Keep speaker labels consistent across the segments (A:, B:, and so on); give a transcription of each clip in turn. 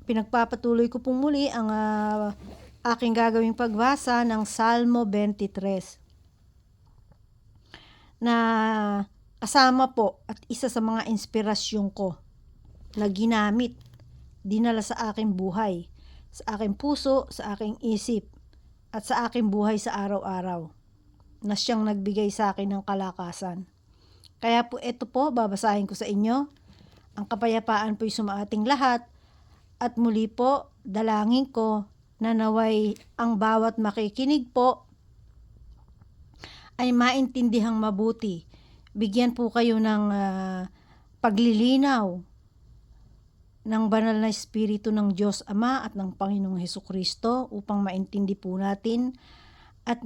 A: Pinagpapatuloy ko pong muli ang aking gagawing pagbasa ng Salmo 23 na kasama po at isa sa mga inspirasyon ko na ginamit, dinala sa aking buhay, sa aking puso, sa aking isip, at sa aking buhay sa araw-araw na siyang nagbigay sa akin ng kalakasan. Kaya po ito po, babasahin ko sa inyo. Ang kapayapaan po'y sumaating lahat. At muli po, dalangin ko na naway ang bawat makikinig po ay maintindihang mabuti. Bigyan po kayo ng paglilinaw ng banal na Espiritu ng Diyos Ama at ng Panginoong Hesukristo upang maintindi po natin at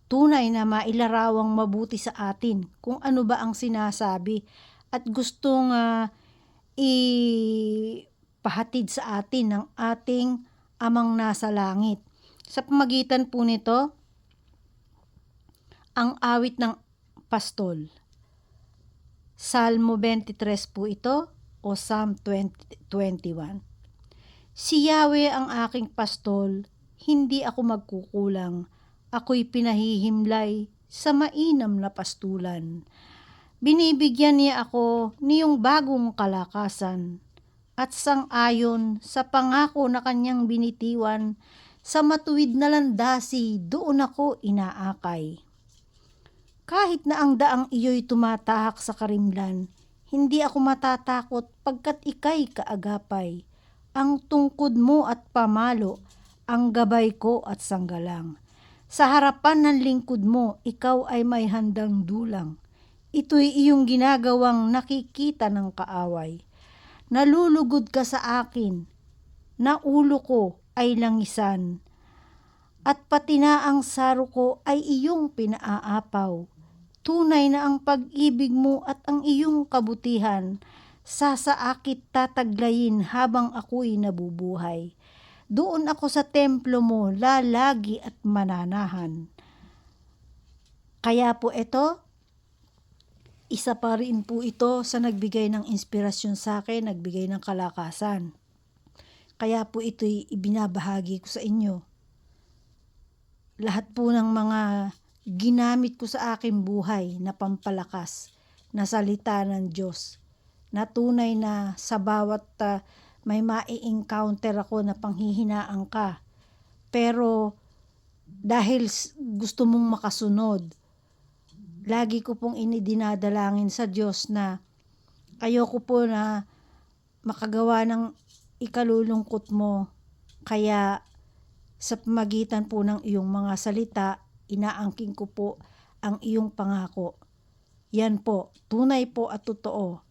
A: tunay na mailarawang mabuti sa atin kung ano ba ang sinasabi at gustong ipahatid sa atin ng ating Amang nasa langit. Sa pamagitan po nito, ang awit ng pastol. Salmo 23 po ito o Psalm 21. Si Yahweh ang aking pastol, hindi ako magkukulang. Ako'y pinahihimlay sa mainam na pastulan. Binibigyan niya ako niyong bagong kalakasan at sang-ayon sa pangako na kanyang binitiwan, sa matuwid na landasi doon ako inaakay. Kahit na ang daang iyo'y tumatahak sa karimlan, hindi ako matatakot pagkat ika'y kaagapay. Ang tungkod mo at pamalo, ang gabay ko at sanggalang. Sa harapan ng lingkod mo, ikaw ay may handang dulang. Ito'y iyong ginagawang nakikita ng kaaway. Nalulugod ka sa akin, na ulo ko ay langisan, at pati na ang saro ko ay iyong pinaaapaw. Tunay na ang pag-ibig mo at ang iyong kabutihan, sasaakit tataglayin habang ako'y nabubuhay. Doon ako sa templo mo, lalagi at mananahan. Kaya po ito, isa pa rin po ito sa nagbigay ng inspirasyon sa akin, nagbigay ng kalakasan. Kaya po ito'y ibinabahagi ko sa inyo. Lahat po ng mga ginamit ko sa aking buhay na pampalakas, na salita ng Diyos, na tunay na sa bawat may mai-encounter ako na panghihinaan ka. Pero dahil gusto mong makasunod, lagi ko pong dinadalangin sa Diyos na ayoko po na makagawa ng ikalulungkot mo. Kaya sa pamagitan po ng iyong mga salita, inaangking ko po ang iyong pangako. Yan po, tunay po at totoo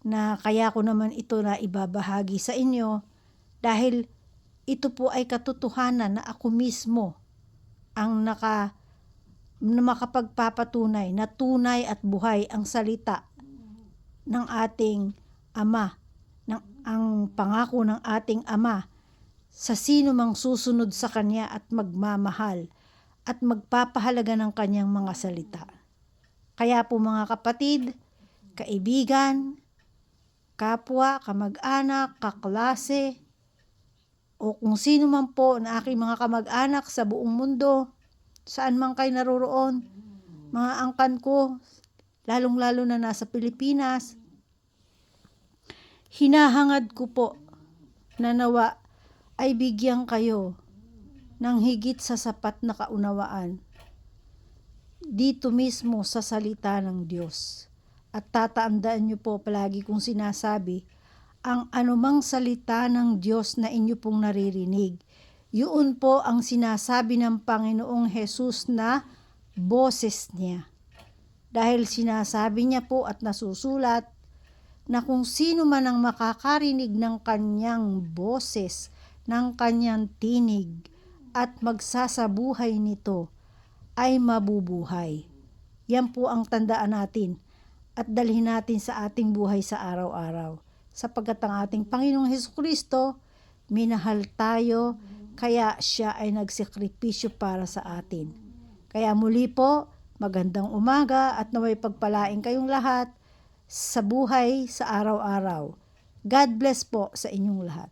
A: na kaya ko naman ito na ibabahagi sa inyo dahil ito po ay katotohanan na ako mismo ang na makapagpapatunay na tunay at buhay ang salita ng ating Ama, ang pangako ng ating Ama sa sino mang susunod sa Kanya at magmamahal at magpapahalaga ng Kanyang mga salita. Kaya po mga kapatid, kaibigan, kapwa, kamag-anak, kaklase, o kung sino man po na aking mga kamag-anak sa buong mundo, saan man kayo naroroon, mga angkan ko, lalong-lalo na nasa Pilipinas, hinahangad ko po na nawa ay bigyan kayo ng higit sa sapat na kaunawaan dito mismo sa salita ng Diyos. At tatandaan niyo po palagi kong sinasabi, ang anumang salita ng Diyos na inyo pong naririnig, yun po ang sinasabi ng Panginoong Hesus na boses niya. Dahil sinasabi niya po at nasusulat na kung sino man ang makakarinig ng kanyang boses, ng kanyang tinig at magsasabuhay nito ay mabubuhay. Yan po ang tandaan natin at dalhin natin sa ating buhay sa araw-araw. Sapagkat ang ating Panginoong Hesukristo, minahal tayo, kaya siya ay nagsekripisyo para sa atin. Kaya muli po, magandang umaga at naway pagpalain kayong lahat sa buhay sa araw-araw. God bless po sa inyong lahat.